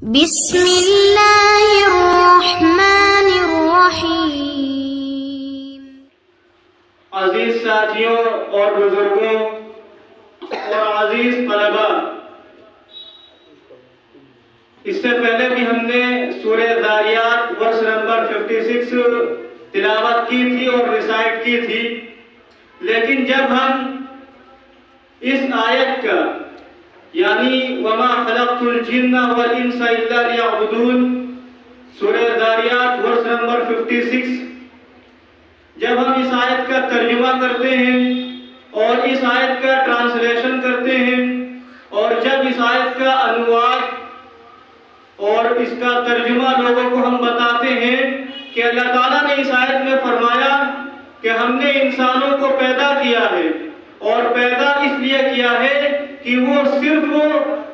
بسم اللہ الرحمن الرحیم۔ عزیز ساتھیوں اور بزرگوں اور عزیز طلباء، اس سے پہلے بھی ہم نے سورہ ذاریات ورس نمبر 56 تلاوت کی تھی اور ریسائٹ کی تھی، لیکن جب ہم اس آیت کا یعنی وَمَا خَلَقْتُ الْجِنَّ وَالْإِنسَ إِلَّا لِيَعْبُدُونَ سورہ ذاریات ورس نمبر 56، جب ہم اس آیت کا ترجمہ کرتے ہیں اور اس آیت کا ٹرانسلیشن کرتے ہیں اور جب اس آیت کا انواد اور اس کا ترجمہ لوگوں کو ہم بتاتے ہیں کہ اللہ تعالیٰ نے اس آیت میں فرمایا کہ ہم نے انسانوں کو پیدا کیا ہے اور پیدا اس لیے کیا ہے کہ وہ صرف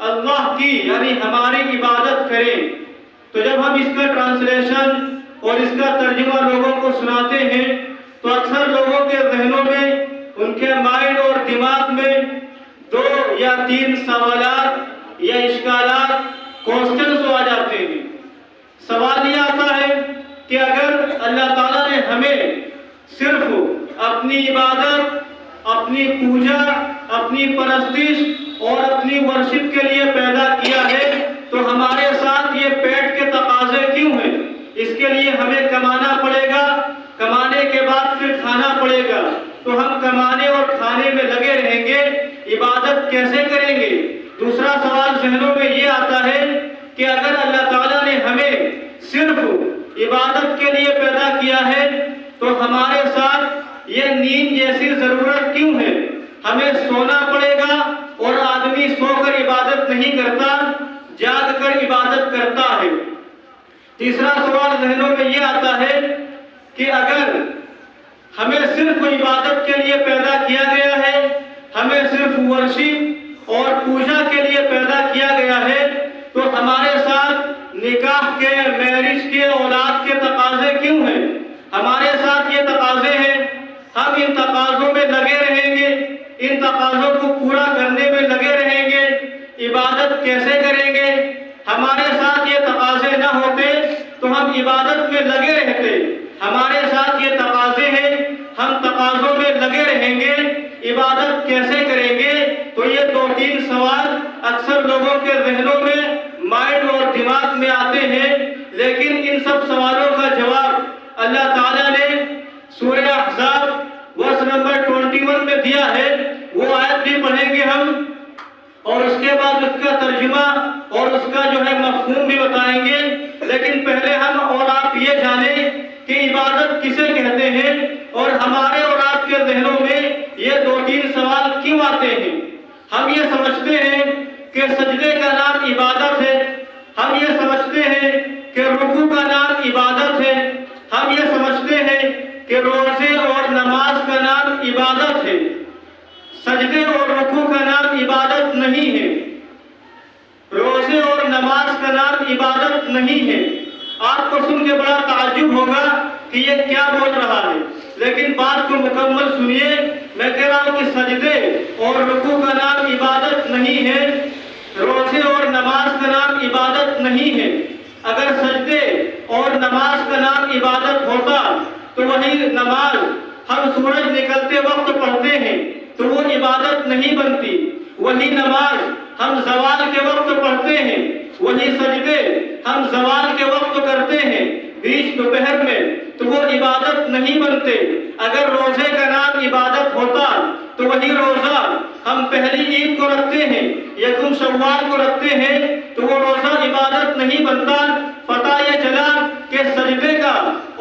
اللہ کی یعنی ہماری عبادت کریں، تو جب ہم اس کا ٹرانسلیشن اور اس کا ترجمہ لوگوں کو سناتے ہیں تو اکثر لوگوں کے ذہنوں میں، ان کے مائنڈ اور دماغ میں 2 یا 3 سوالات یا اشکالات کوسچنز آ جاتے ہیں۔ سوال یہ آتا ہے کہ اگر اللہ تعالیٰ نے ہمیں صرف اپنی عبادت، اپنی پوجا، اپنی پرستش اور اپنی ورشپ کے لیے پیدا کیا ہے تو ہمارے ساتھ یہ پیٹ کے تقاضے کیوں ہیں؟ اس کے لیے ہمیں کمانا پڑے گا، کمانے کے بعد پھر کھانا پڑے گا، تو ہم کمانے اور کھانے میں لگے رہیں گے، عبادت کیسے کریں گے؟ دوسرا سوال ذہنوں میں یہ آتا ہے کہ اگر اللہ تعالیٰ نے ہمیں صرف عبادت کے لیے پیدا کیا ہے تو ہمارے ساتھ یہ نیند جیسی ضرورت کیوں ہے؟ ہمیں سونا پڑے گا اور آدمی سو کر عبادت نہیں کرتا، جاگ کر عبادت کرتا ہے۔ تیسرا سوال ذہنوں میں یہ آتا ہے کہ اگر ہمیں صرف عبادت کے لیے پیدا کیا گیا ہے، ہمیں صرف ورشپ اور پوجا کے لیے پیدا کیا گیا ہے تو ہمارے ساتھ نکاح کے، میرج کے، اولاد کے تقاضے کیوں ہیں؟ ہمارے ساتھ یہ تقاضے ہیں، ہم ان تقاضوں میں لگے رہیں گے، ان تقاضوں کو پورا کرنے میں لگے رہیں گے، عبادت کیسے کریں گے؟ ہمارے ساتھ یہ تقاضے نہ ہوتے تو ہم عبادت میں لگے رہتے، ہمارے ساتھ یہ تقاضے ہیں، ہم تقاضوں میں لگے رہیں گے، عبادت کیسے کریں گے؟ تو یہ 2-3 سوال اکثر لوگوں کے ذہنوں میں، مائنڈ اور دماغ میں آتے ہیں، لیکن ان سب سوالوں کا جواب اللہ تعالیٰ نے سورہ احزاب ورس نمبر 21 میں دیا ہے۔ وہ آیت بھی پڑھیں گے ہم اور اس کے بعد اس کا ترجمہ اور اس کا مفہوم بھی بتائیں گے، لیکن پہلے ہم اور آپ یہ جانیں کہ عبادت کسے کہتے ہیں اور ہمارے اور آپ کے ذہنوں میں یہ 2-3 سوال کیوں آتے ہیں۔ ہم یہ سمجھتے ہیں کہ سجدے کا نام عبادت ہے، ہم یہ سمجھتے ہیں کہ رکوع کا نام عبادت ہے، ہم یہ سمجھتے ہیں کہ روزے اور نماز کا نام عبادت ہے۔ سجدے اور رکوع کا نام عبادت نہیں ہے، روزے اور نماز کا نام عبادت نہیں ہے۔ آپ کو سن کے بڑا تعجب ہوگا کہ یہ کیا بول رہا ہے، لیکن بات کو مکمل سنیے۔ میں کہہ رہا ہوں کہ سجدے اور رکوع کا نام عبادت نہیں ہے، روزے اور نماز کا نام عبادت نہیں ہے۔ اگر سجدے اور نماز کا نام عبادت ہوتا تو وہی نماز ہم سورج نکلتے وقت پڑھتے ہیں تو وہ عبادت نہیں بنتی، وہی نماز ہم زوال کے وقت پڑھتے ہیں، وہی سجدے ہم زوال کے وقت کرتے ہیں بیچ دوپہر میں تو وہ عبادت نہیں بنتے۔ اگر روزے کا نام عبادت ہوتا تو وہی روزہ ہم پہلی عید کو رکھتے ہیں، یکم شوال کو رکھتے ہیں تو وہ روزہ عبادت نہیں بنتا۔ پتہ یہ چلا کہ سجدے کا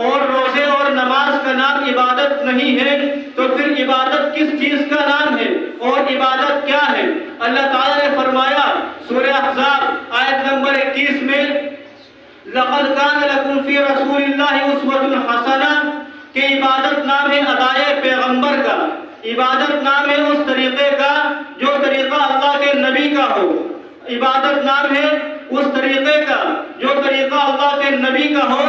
اور روزے اور نماز کا نام عبادت نہیں ہے، تو پھر عبادت کس چیز کا نام ہے اور عبادت کیا ہے؟ اللہ تعالیٰ نے فرمایا سورہ احزاب آیت نمبر 21 میں لَقَدْ كَانَ لَكُمْ فِي رَسُولِ اللَّهِ أُسْوَةٌ حَسَنَةٌ کہ عبادت نام ہے ادائے پیغمبر کا، عبادت نام ہے اس طریقے کا جو طریقہ اللہ کے نبی کا ہو، عبادت نام ہے اس طریقے کا جو طریقہ اللہ کے نبی کا ہو۔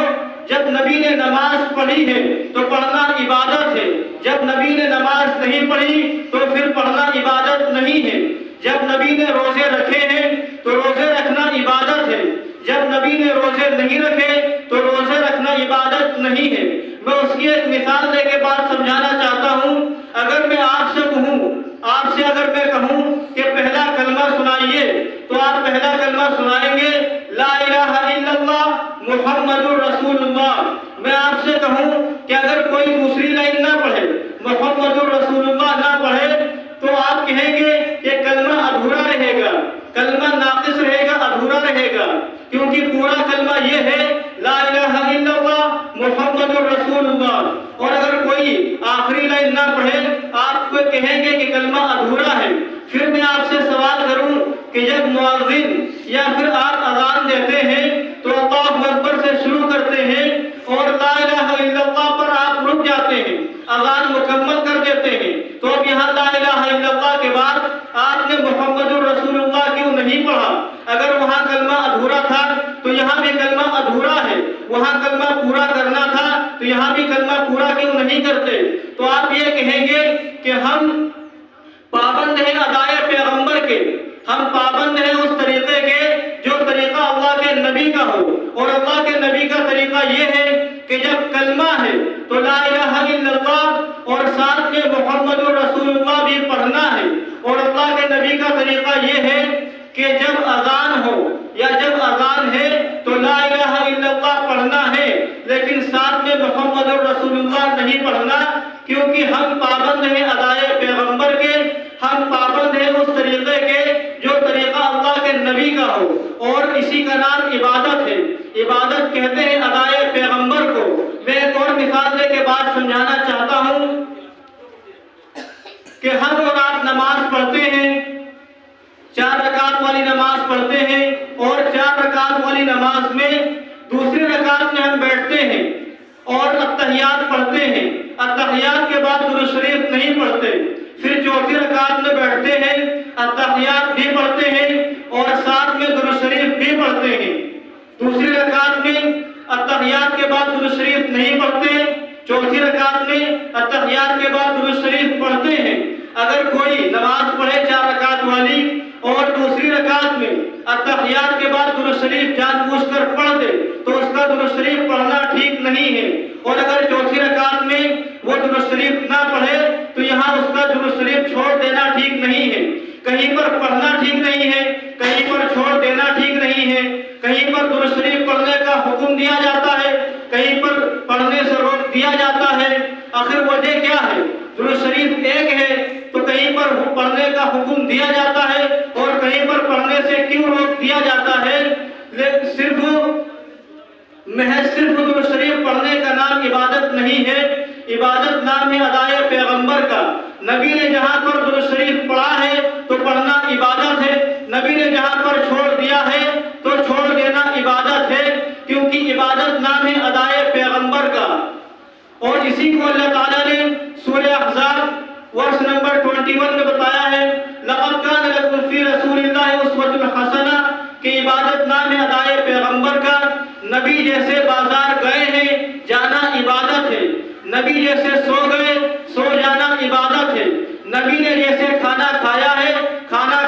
جب نبی نے نماز پڑھی ہے تو پڑھنا عبادت ہے، جب نبی نے نماز نہیں پڑھی تو پھر پڑھنا عبادت نہیں ہے۔ جب نبی نے روزے رکھے ہیں تو روزے رکھنا عبادت ہے، جب نبی نے روزے نہیں رکھے تو روزے رکھنا عبادت نہیں ہے۔ میں اس کی ایک مثال دے کے بات سمجھانا چاہتا ہوں۔ اگر میں آپ سے اگر میں کہوں کہ پہلا کلمہ سنائیے تو آپ پہلا کلمہ سنائیں گے لا الہ الا اللہ محمد الرسول اللہ۔ میں آپ سے کہوں کہ اگر کوئی دوسری لائن نہ پڑھے، محمد الرسول اللہ نہ پڑھے، تو آپ کہیں گے کہ کلمہ ادھورا رہے گا، کلمہ ناقص رہے گا، ادھورا رہے گا، کیونکہ پورا کلمہ یہ ہے لا الہ الا اللہ محمد الرسول اللہ۔ اور اگر کوئی آخری لائن نہ پڑھے آپ کو کہیں گے کہ کلمہ ادھورا ہے۔ پھر میں آپ سے سوال کروں کہ جب مؤذن یا پھر آپ اذان دیتے ہیں تو اللہ اکبر سے شروع کرتے ہیں اور لا الہ الا اللہ پر آپ رک جاتے ہیں، اذان مکمل کر دیتے ہیں، تو اب یہاں لا الہ الا اللہ کے بعد آپ نے محمد الرسول اللہ کیوں نہیں پڑھا؟ اگر وہاں کلمہ ادھورا تھا تو یہاں بھی کلمہ ادھورا ہے، وہاں کلمہ پورا کرنا تھا تو یہاں بھی کلمہ پورا کیوں نہیں کرتے؟ تو آپ یہ کہیں گے کہ ہم پابند ہیں ادائے پیغمبر کے، ہم پابند ہیں اس طریقے کے جو طریقہ اللہ کے نبی کا ہو، اور اللہ کے نبی کا طریقہ یہ ہے کہ جب کلمہ ہے تو لا الہ الا اللہ اور ساتھ میں محمد الرسول اللہ بھی پڑھنا ہے۔ اور اللہ کے نبی کا طریقہ یہ ہے کہ جب اذان ہو یا جب اذان ہے تو لا الہ الا اللہ پڑھنا ہے، لیکن ساتھ میں محمد الرسول اللہ نہیں پڑھنا، کیونکہ ہم پابند ہیں ادائے پیغمبر کے، ہم پابند ہیں اس طریقے کے جو طریقہ اللہ کے نبی کا ہو، اور اسی کا نام عبادت ہے۔ عبادت کہتے ہیں ادائے پیغمبر کو۔ میں ایک اور مثال دے کے بات سمجھانا چاہتا ہوں کہ ہم اور آپ نماز پڑھتے ہیں، 4 رکعت والی نماز پڑھتے ہیں، اور 4 رکعت والی نماز میں دوسری رکعت میں ہم بیٹھتے ہیں اور اتحیات پڑھتے ہیں، اتحیات کے بعد درود شریف نہیں پڑھتے، پھر چوتھی رکعت میں بیٹھتے ہیں، اتحیات بھی پڑھتے ہیں اور ساتھ میں درود شریف بھی پڑھتے ہیں، دوسری رکعت میں اتحیات کے بعد درود شریف نہیں پڑھتے، چوتھی رکعت میں اتحیات کے بعد درود شریف پڑھتے ہیں۔ اگر کوئی نماز پڑھے 4 رکعت والی اور دوسری رکعت میں اتحیات کے بعد درود شریف جان بوجھ کر پڑھ دے تو اس کا درود شریف پڑھنا ٹھیک نہیں ہے، اور اگر چوتھی رکعت میں وہ درود شریف نہ پڑھے تو یہاں اس کا درود شریف چھوڑ دینا ٹھیک نہیں ہے۔ کہیں پر پڑھنا ٹھیک نہیں ہے، کہیں پر چھوڑ دینا ٹھیک نہیں ہے، کہیں پر درود شریف پڑھنے کا حکم دیا جاتا ہے، کہیں پر پڑھنے سے روک دیا جاتا ہے۔ آخر وجہ کیا ہے؟ درود شریف ایک ہے تو کہیں پر پڑھنے کا حکم دیا جاتا ہے اور کہیں پر پڑھنے سے کیوں روک دیا جاتا ہے؟ محض صرف درود شریف پڑھنے کا نام عبادت نہیں ہے، عبادت نام ہے ادائے پیغمبر کا۔ نبی نے جہاں پر درود شریف پڑھا ہے تو پڑھنا عبادت ہے، نبی نے جہاں پر چھوڑ دیا ہے تو چھوڑ دینا عبادت ہے، کیونکہ عبادت نام ہے ادائے پیغمبر کا۔ اور اسی کو اللہ تعالیٰ نے سورہ احزاب ورس نمبر 21 میں بتایا ہے، لَقَدْ كَانَ لَكُمْ فِي رَسُولِ اللَّهِ أُسْوَةٌ حَسَنَةٌ، کہ عبادت نام ہے ادائے پیغمبر کا۔ نبی جیسے بازار گئے ہیں جانا عبادت ہے، نبی جیسے سو گئے سو جانا عبادت ہے، نبی نے جیسے کھانا کھایا ہے کھانا